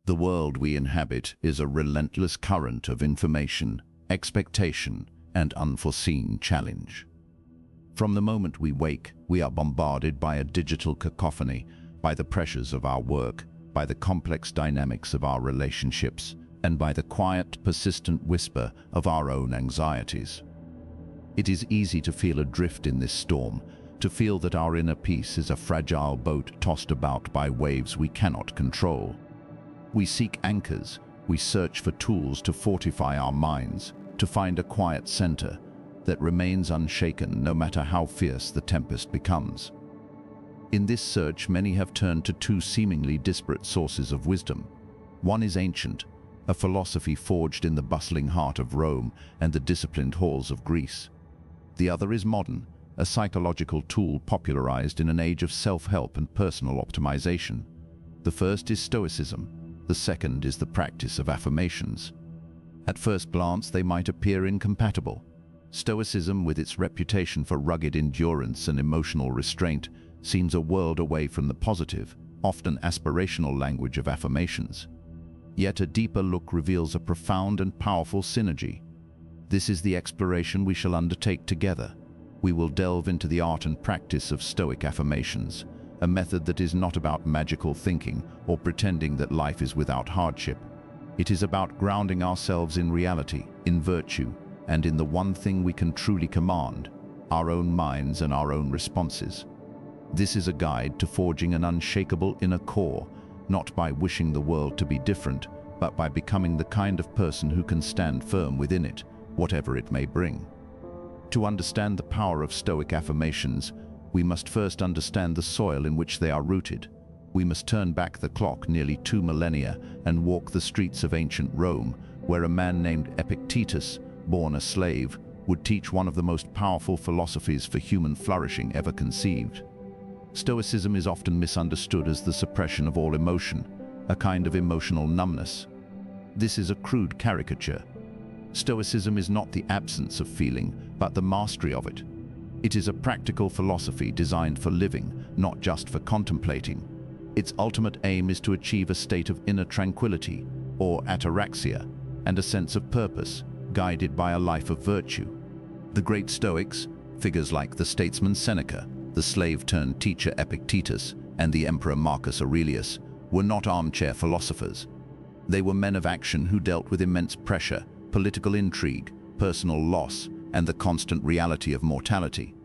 The world we inhabit is a relentless current of information, expectation, and unforeseen challenge. From the moment we wake, we are bombarded by a digital cacophony, by the pressures of our work, by the complex dynamics of our relationships, and by the quiet, persistent whisper of our own anxieties. It is easy to feel adrift in this storm, to feel that our inner peace is a fragile boat tossed about by waves we cannot control. We seek anchors, we search for tools to fortify our minds, to find a quiet center that remains unshaken no matter how fierce the tempest becomes. In this search, many have turned to two seemingly disparate sources of wisdom. One is ancient, a philosophy forged in the bustling heart of Rome and the disciplined halls of Greece. The other is modern, a psychological tool popularized in an age of self-help and personal optimization. The first is Stoicism. The second is the practice of affirmations. At first glance, they might appear incompatible. Stoicism, with its reputation for rugged endurance and emotional restraint, seems a world away from the positive, often aspirational language of affirmations. Yet a deeper look reveals a profound and powerful synergy. This is the exploration we shall undertake together. We will delve into the art and practice of Stoic affirmations, a method that is not about magical thinking or pretending that life is without hardship. It is about grounding ourselves in reality, in virtue, and in the one thing we can truly command, our own minds and our own responses. This is a guide to forging an unshakable inner core, not by wishing the world to be different, but by becoming the kind of person who can stand firm within it, whatever it may bring. To understand the power of Stoic affirmations, we must first understand the soil in which they are rooted. We must turn back the clock nearly 2 millennia and walk the streets of ancient Rome, where a man named Epictetus, born a slave, would teach one of the most powerful philosophies for human flourishing ever conceived. Stoicism is often misunderstood as the suppression of all emotion, a kind of emotional numbness. This is a crude caricature. Stoicism is not the absence of feeling, but the mastery of it. It is a practical philosophy designed for living, not just for contemplating. Its ultimate aim is to achieve a state of inner tranquility, or ataraxia, and a sense of purpose, guided by a life of virtue. The great Stoics, figures like the statesman Seneca, the slave-turned-teacher Epictetus, and the emperor Marcus Aurelius, were not armchair philosophers. They were men of action who dealt with immense pressure, political intrigue, personal loss, and the constant reality of mortality.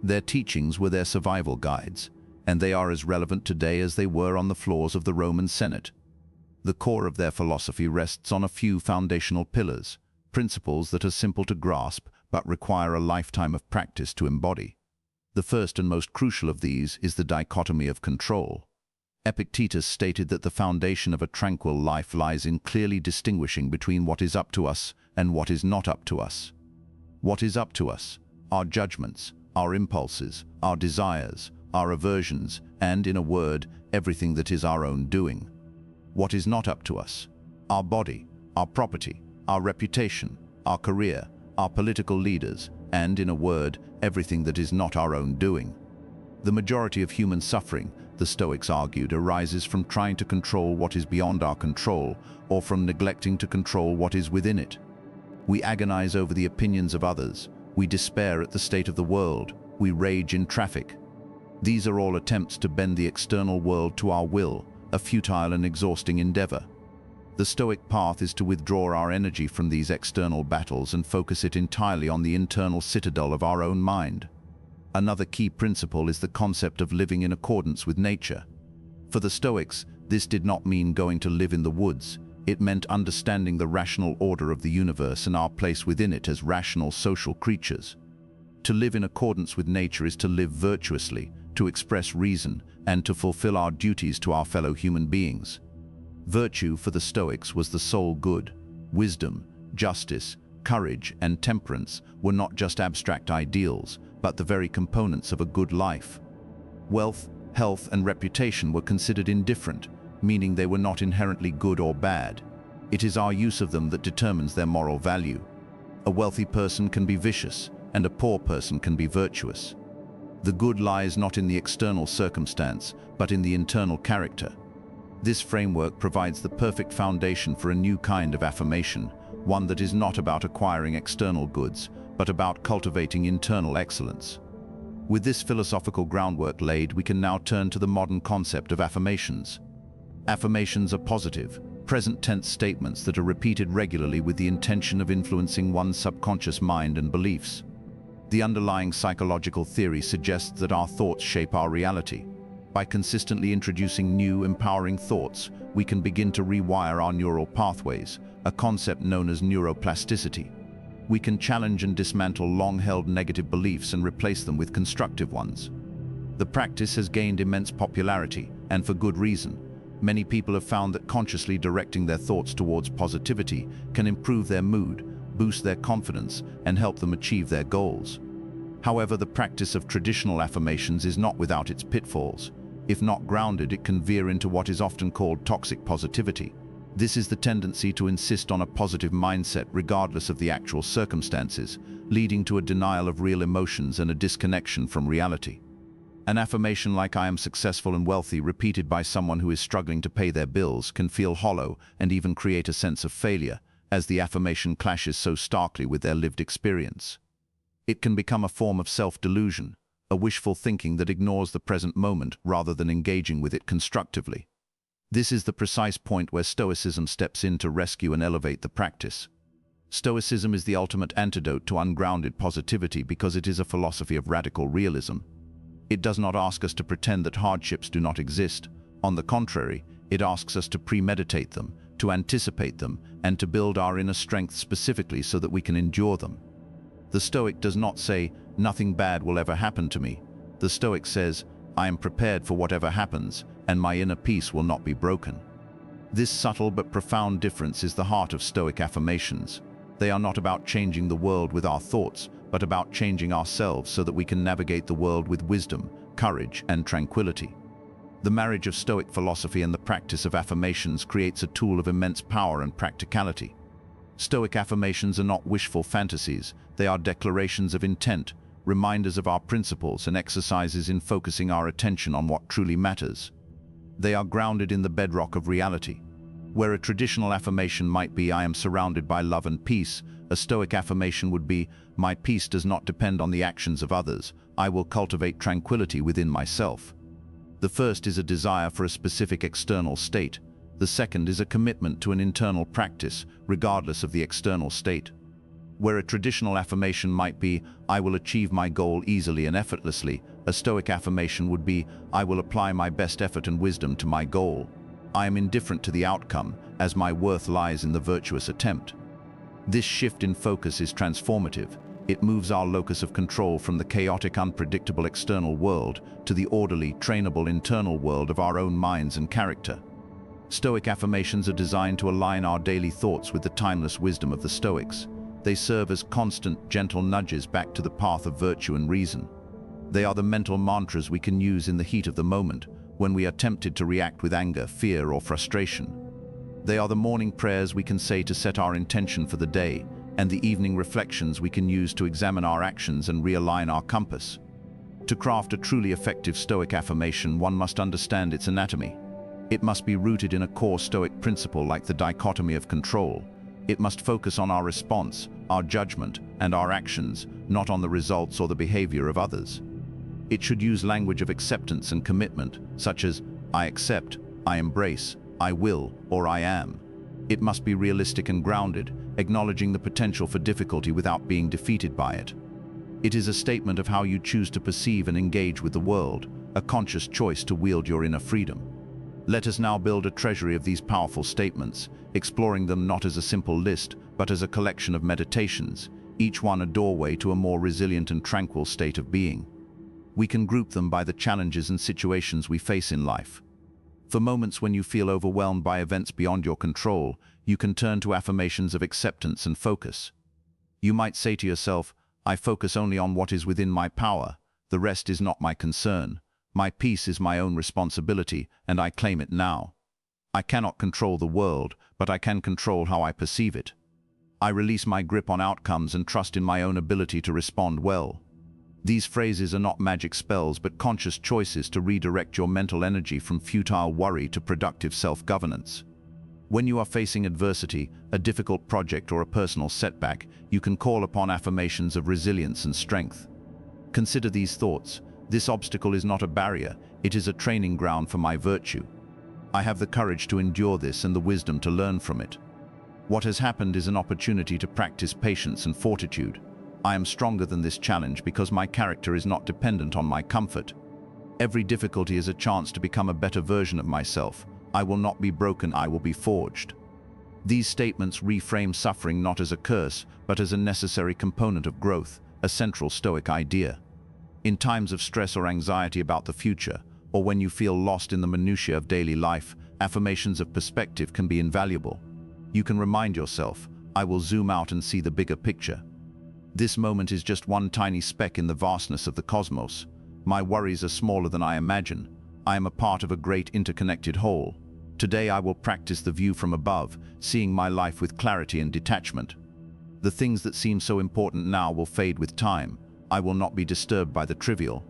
Their teachings were their survival guides, and they are as relevant today as they were on the floors of the Roman Senate. The core of their philosophy rests on a few foundational pillars, principles that are simple to grasp but require a lifetime of practice to embody. The first and most crucial of these is the dichotomy of control. Epictetus stated that the foundation of a tranquil life lies in clearly distinguishing between what is up to us and what is not up to us. What is up to us? Our judgments, our impulses, our desires, our aversions, and, in a word, everything that is our own doing. What is not up to us? Our body, our property, our reputation, our career, our political leaders, and, in a word, everything that is not our own doing. The majority of human suffering, the Stoics argued, arises from trying to control what is beyond our control or from neglecting to control what is within it. We agonize over the opinions of others, we despair at the state of the world, we rage in traffic. These are all attempts to bend the external world to our will, a futile and exhausting endeavor. The Stoic path is to withdraw our energy from these external battles and focus it entirely on the internal citadel of our own mind. Another key principle is the concept of living in accordance with nature. For the Stoics, this did not mean going to live in the woods. It meant understanding the rational order of the universe and our place within it as rational social creatures. To live in accordance with nature is to live virtuously, to express reason, and to fulfill our duties to our fellow human beings. Virtue for the Stoics was the sole good. Wisdom, justice, courage, and temperance were not just abstract ideals, but the very components of a good life. Wealth, health, and reputation were considered indifferent, meaning they were not inherently good or bad. It is our use of them that determines their moral value. A wealthy person can be vicious, and a poor person can be virtuous. The good lies not in the external circumstance, but in the internal character. This framework provides the perfect foundation for a new kind of affirmation, one that is not about acquiring external goods, but about cultivating internal excellence. With this philosophical groundwork laid, we can now turn to the modern concept of affirmations. Affirmations are positive, present-tense statements that are repeated regularly with the intention of influencing one's subconscious mind and beliefs. The underlying psychological theory suggests that our thoughts shape our reality. By consistently introducing new, empowering thoughts, we can begin to rewire our neural pathways, a concept known as neuroplasticity. We can challenge and dismantle long-held negative beliefs and replace them with constructive ones. The practice has gained immense popularity, and for good reason. Many people have found that consciously directing their thoughts towards positivity can improve their mood, boost their confidence, and help them achieve their goals. However, the practice of traditional affirmations is not without its pitfalls. If not grounded, it can veer into what is often called toxic positivity. This is the tendency to insist on a positive mindset regardless of the actual circumstances, leading to a denial of real emotions and a disconnection from reality. An affirmation like "I am successful and wealthy," repeated by someone who is struggling to pay their bills, can feel hollow and even create a sense of failure, as the affirmation clashes so starkly with their lived experience. It can become a form of self-delusion, a wishful thinking that ignores the present moment rather than engaging with it constructively. This is the precise point where Stoicism steps in to rescue and elevate the practice. Stoicism is the ultimate antidote to ungrounded positivity because it is a philosophy of radical realism. It does not ask us to pretend that hardships do not exist. On the contrary, it asks us to premeditate them, to anticipate them, and to build our inner strength specifically so that we can endure them. The Stoic does not say, "Nothing bad will ever happen to me." The Stoic says, "I am prepared for whatever happens, and my inner peace will not be broken." This subtle but profound difference is the heart of Stoic affirmations. They are not about changing the world with our thoughts, but about changing ourselves so that we can navigate the world with wisdom, courage, and tranquility. The marriage of Stoic philosophy and the practice of affirmations creates a tool of immense power and practicality. Stoic affirmations are not wishful fantasies, they are declarations of intent, reminders of our principles, and exercises in focusing our attention on what truly matters. They are grounded in the bedrock of reality. Where a traditional affirmation might be, "I am surrounded by love and peace," a Stoic affirmation would be, "My peace does not depend on the actions of others. I will cultivate tranquility within myself." The first is a desire for a specific external state. The second is a commitment to an internal practice, regardless of the external state. Where a traditional affirmation might be, "I will achieve my goal easily and effortlessly," a Stoic affirmation would be, "I will apply my best effort and wisdom to my goal. I am indifferent to the outcome, as my worth lies in the virtuous attempt." This shift in focus is transformative. It moves our locus of control from the chaotic, unpredictable external world to the orderly, trainable internal world of our own minds and character. Stoic affirmations are designed to align our daily thoughts with the timeless wisdom of the Stoics. They serve as constant, gentle nudges back to the path of virtue and reason. They are the mental mantras we can use in the heat of the moment, when we are tempted to react with anger, fear, or frustration. They are the morning prayers we can say to set our intention for the day, and the evening reflections we can use to examine our actions and realign our compass. To craft a truly effective Stoic affirmation, one must understand its anatomy. It must be rooted in a core Stoic principle like the Dichotomy of Control. It must focus on our response, our judgment, and our actions, not on the results or the behavior of others. It should use language of acceptance and commitment, such as, "I accept," "I embrace," "I will," or "I am." It must be realistic and grounded, acknowledging the potential for difficulty without being defeated by it. It is a statement of how you choose to perceive and engage with the world, a conscious choice to wield your inner freedom. Let us now build a treasury of these powerful statements, exploring them not as a simple list, but as a collection of meditations, each one a doorway to a more resilient and tranquil state of being. We can group them by the challenges and situations we face in life. For moments when you feel overwhelmed by events beyond your control, you can turn to affirmations of acceptance and focus. You might say to yourself, "I focus only on what is within my power. The rest is not my concern. My peace is my own responsibility, and I claim it now. I cannot control the world, but I can control how I perceive it. I release my grip on outcomes and trust in my own ability to respond well." These phrases are not magic spells but conscious choices to redirect your mental energy from futile worry to productive self-governance. When you are facing adversity, a difficult project or a personal setback, you can call upon affirmations of resilience and strength. Consider these thoughts. This obstacle is not a barrier, it is a training ground for my virtue. I have the courage to endure this and the wisdom to learn from it. What has happened is an opportunity to practice patience and fortitude. I am stronger than this challenge because my character is not dependent on my comfort. Every difficulty is a chance to become a better version of myself. I will not be broken, I will be forged. These statements reframe suffering not as a curse, but as a necessary component of growth, a central Stoic idea. In times of stress or anxiety about the future, or when you feel lost in the minutiae of daily life, affirmations of perspective can be invaluable. You can remind yourself, I will zoom out and see the bigger picture. This moment is just one tiny speck in the vastness of the cosmos. My worries are smaller than I imagine. I am a part of a great interconnected whole. Today I will practice the view from above, seeing my life with clarity and detachment. The things that seem so important now will fade with time. I will not be disturbed by the trivial.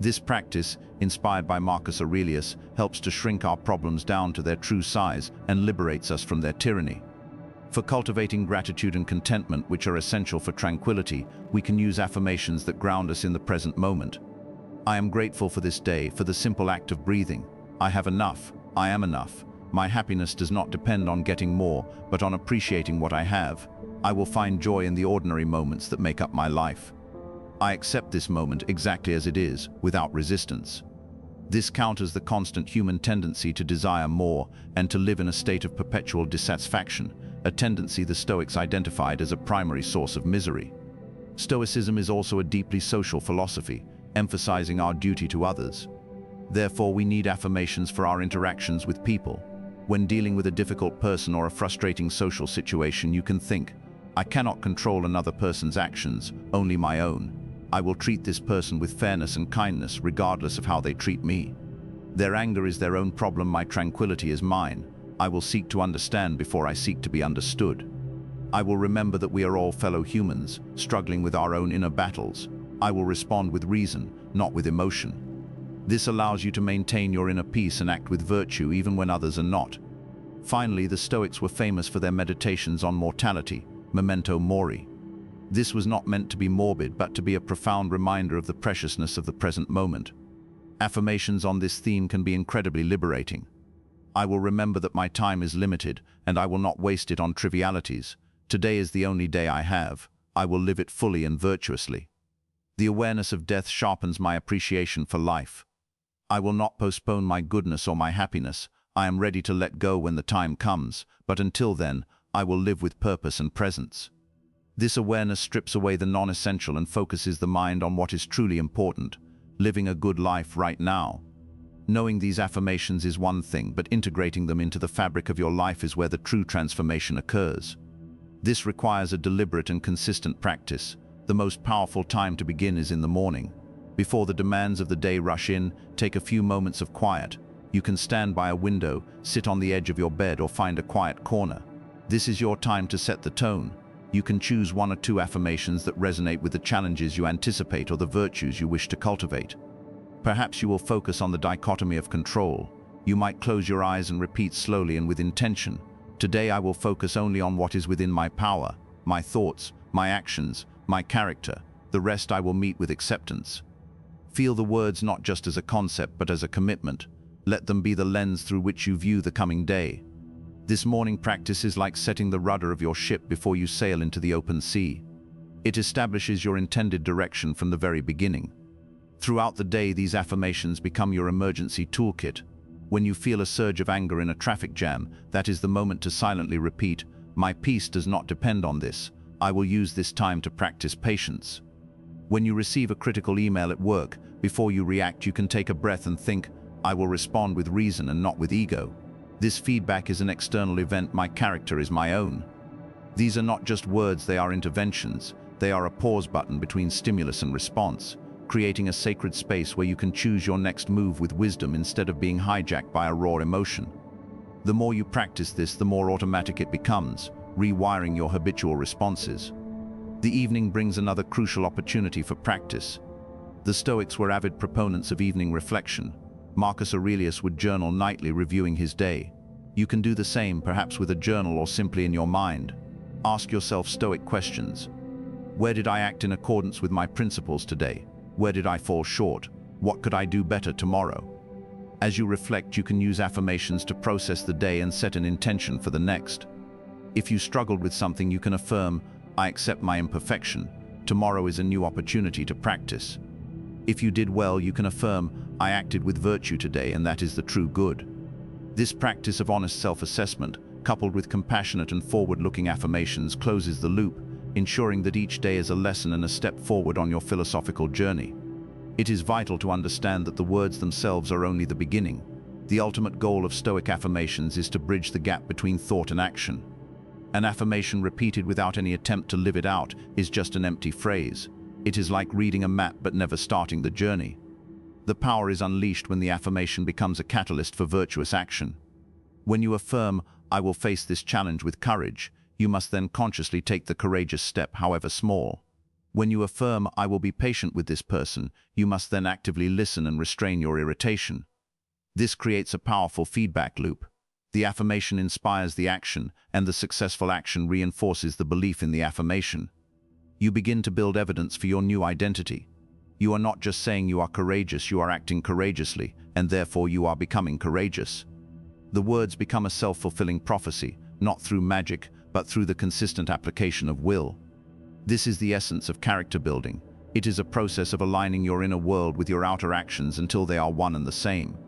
This practice, inspired by Marcus Aurelius, helps to shrink our problems down to their true size and liberates us from their tyranny. For cultivating gratitude and contentment, which are essential for tranquility, we can use affirmations that ground us in the present moment. I am grateful for this day, for the simple act of breathing. I have enough. I am enough. My happiness does not depend on getting more, but on appreciating what I have. I will find joy in the ordinary moments that make up my life. I accept this moment exactly as it is, without resistance. This counters the constant human tendency to desire more and to live in a state of perpetual dissatisfaction, a tendency the Stoics identified as a primary source of misery. Stoicism is also a deeply social philosophy, emphasizing our duty to others. Therefore, we need affirmations for our interactions with people. When dealing with a difficult person or a frustrating social situation, you can think, I cannot control another person's actions, only my own. I will treat this person with fairness and kindness, regardless of how they treat me. Their anger is their own problem, my tranquility is mine. I will seek to understand before I seek to be understood. I will remember that we are all fellow humans, struggling with our own inner battles. I will respond with reason, not with emotion. This allows you to maintain your inner peace and act with virtue even when others are not. Finally, the Stoics were famous for their meditations on mortality, memento mori. This was not meant to be morbid, but to be a profound reminder of the preciousness of the present moment. Affirmations on this theme can be incredibly liberating. I will remember that my time is limited, and I will not waste it on trivialities. Today is the only day I have. I will live it fully and virtuously. The awareness of death sharpens my appreciation for life. I will not postpone my goodness or my happiness. I am ready to let go when the time comes, but until then, I will live with purpose and presence. This awareness strips away the non-essential and focuses the mind on what is truly important, living a good life right now. Knowing these affirmations is one thing, but integrating them into the fabric of your life is where the true transformation occurs. This requires a deliberate and consistent practice. The most powerful time to begin is in the morning. Before the demands of the day rush in, take a few moments of quiet. You can stand by a window, sit on the edge of your bed, or find a quiet corner. This is your time to set the tone. You can choose one or two affirmations that resonate with the challenges you anticipate or the virtues you wish to cultivate. Perhaps you will focus on the dichotomy of control. You might close your eyes and repeat slowly and with intention. Today I will focus only on what is within my power, my thoughts, my actions, my character. The rest I will meet with acceptance. Feel the words not just as a concept but as a commitment. Let them be the lens through which you view the coming day. This morning practice is like setting the rudder of your ship before you sail into the open sea. It establishes your intended direction from the very beginning. Throughout the day, these affirmations become your emergency toolkit. When you feel a surge of anger in a traffic jam, that is the moment to silently repeat, "My peace does not depend on this. I will use this time to practice patience." When you receive a critical email at work, before you react, you can take a breath and think, "I will respond with reason and not with ego. This feedback is an external event, my character is my own." These are not just words, they are interventions. They are a pause button between stimulus and response, creating a sacred space where you can choose your next move with wisdom instead of being hijacked by a raw emotion. The more you practice this, the more automatic it becomes, rewiring your habitual responses. The evening brings another crucial opportunity for practice. The Stoics were avid proponents of evening reflection. Marcus Aurelius would journal nightly, reviewing his day. You can do the same, perhaps with a journal or simply in your mind. Ask yourself Stoic questions. Where did I act in accordance with my principles today? Where did I fall short? What could I do better tomorrow? As you reflect, you can use affirmations to process the day and set an intention for the next. If you struggled with something, you can affirm, I accept my imperfection. Tomorrow is a new opportunity to practice. If you did well, you can affirm, I acted with virtue today, and that is the true good. This practice of honest self-assessment, coupled with compassionate and forward-looking affirmations, closes the loop, ensuring that each day is a lesson and a step forward on your philosophical journey. It is vital to understand that the words themselves are only the beginning. The ultimate goal of Stoic affirmations is to bridge the gap between thought and action. An affirmation repeated without any attempt to live it out is just an empty phrase. It is like reading a map but never starting the journey. The power is unleashed when the affirmation becomes a catalyst for virtuous action. When you affirm, I will face this challenge with courage, you must then consciously take the courageous step, however small. When you affirm, I will be patient with this person, you must then actively listen and restrain your irritation. This creates a powerful feedback loop. The affirmation inspires the action, and the successful action reinforces the belief in the affirmation. You begin to build evidence for your new identity. You are not just saying you are courageous, you are acting courageously, and therefore you are becoming courageous. The words become a self-fulfilling prophecy, not through magic, but through the consistent application of will. This is the essence of character building. It is a process of aligning your inner world with your outer actions until they are one and the same.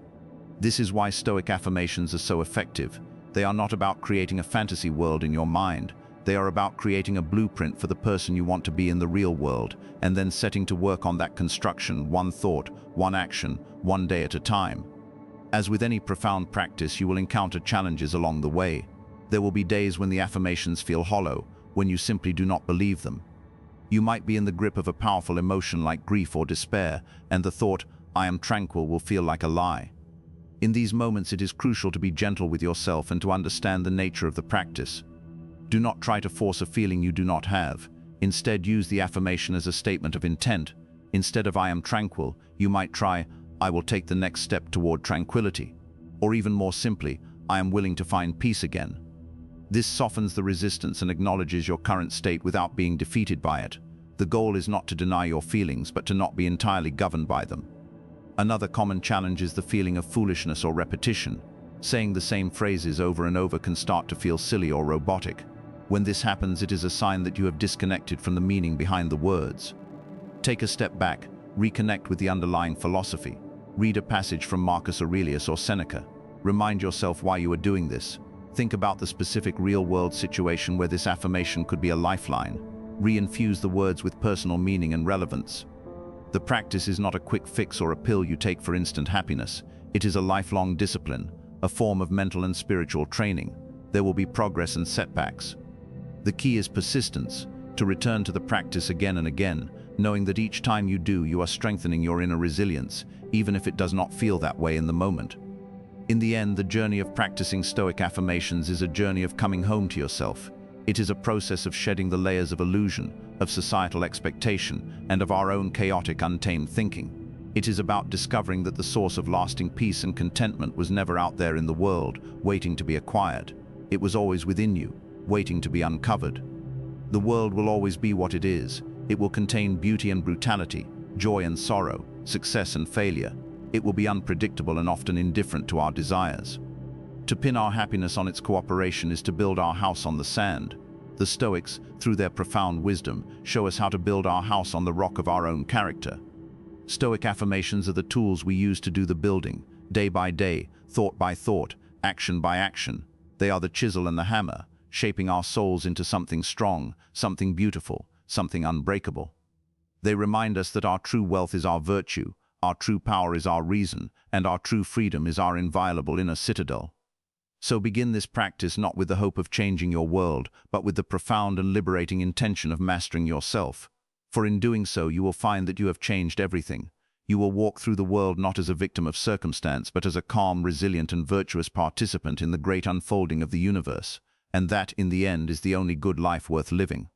This is why Stoic affirmations are so effective. They are not about creating a fantasy world in your mind. They are about creating a blueprint for the person you want to be in the real world, and then setting to work on that construction, one thought, one action, one day at a time. As with any profound practice, you will encounter challenges along the way. There will be days when the affirmations feel hollow, when you simply do not believe them. You might be in the grip of a powerful emotion like grief or despair, and the thought, I am tranquil, will feel like a lie. In these moments, it is crucial to be gentle with yourself and to understand the nature of the practice. Do not try to force a feeling you do not have. Instead, use the affirmation as a statement of intent. Instead of I am tranquil, you might try, I will take the next step toward tranquility. Or even more simply, I am willing to find peace again. This softens the resistance and acknowledges your current state without being defeated by it. The goal is not to deny your feelings, but to not be entirely governed by them. Another common challenge is the feeling of foolishness or repetition. Saying the same phrases over and over can start to feel silly or robotic. When this happens, it is a sign that you have disconnected from the meaning behind the words. Take a step back, reconnect with the underlying philosophy. Read a passage from Marcus Aurelius or Seneca. Remind yourself why you are doing this. Think about the specific real-world situation where this affirmation could be a lifeline. Reinfuse the words with personal meaning and relevance. The practice is not a quick fix or a pill you take for instant happiness. It is a lifelong discipline, a form of mental and spiritual training. There will be progress and setbacks. The key is persistence, to return to the practice again and again, knowing that each time you do, you are strengthening your inner resilience, even if it does not feel that way in the moment. In the end, the journey of practicing Stoic affirmations is a journey of coming home to yourself. It is a process of shedding the layers of illusion, of societal expectation, and of our own chaotic, untamed thinking. It is about discovering that the source of lasting peace and contentment was never out there in the world, waiting to be acquired. It was always within you, waiting to be uncovered. The world will always be what it is. It will contain beauty and brutality, joy and sorrow, success and failure. It will be unpredictable and often indifferent to our desires. To pin our happiness on its cooperation is to build our house on the sand. The Stoics, through their profound wisdom, show us how to build our house on the rock of our own character. Stoic affirmations are the tools we use to do the building, day by day, thought by thought, action by action. They are the chisel and the hammer, shaping our souls into something strong, something beautiful, something unbreakable. They remind us that our true wealth is our virtue, our true power is our reason, and our true freedom is our inviolable inner citadel. So begin this practice not with the hope of changing your world, but with the profound and liberating intention of mastering yourself. For in doing so, you will find that you have changed everything. You will walk through the world not as a victim of circumstance, but as a calm, resilient, and virtuous participant in the great unfolding of the universe. And that, in the end, is the only good life worth living.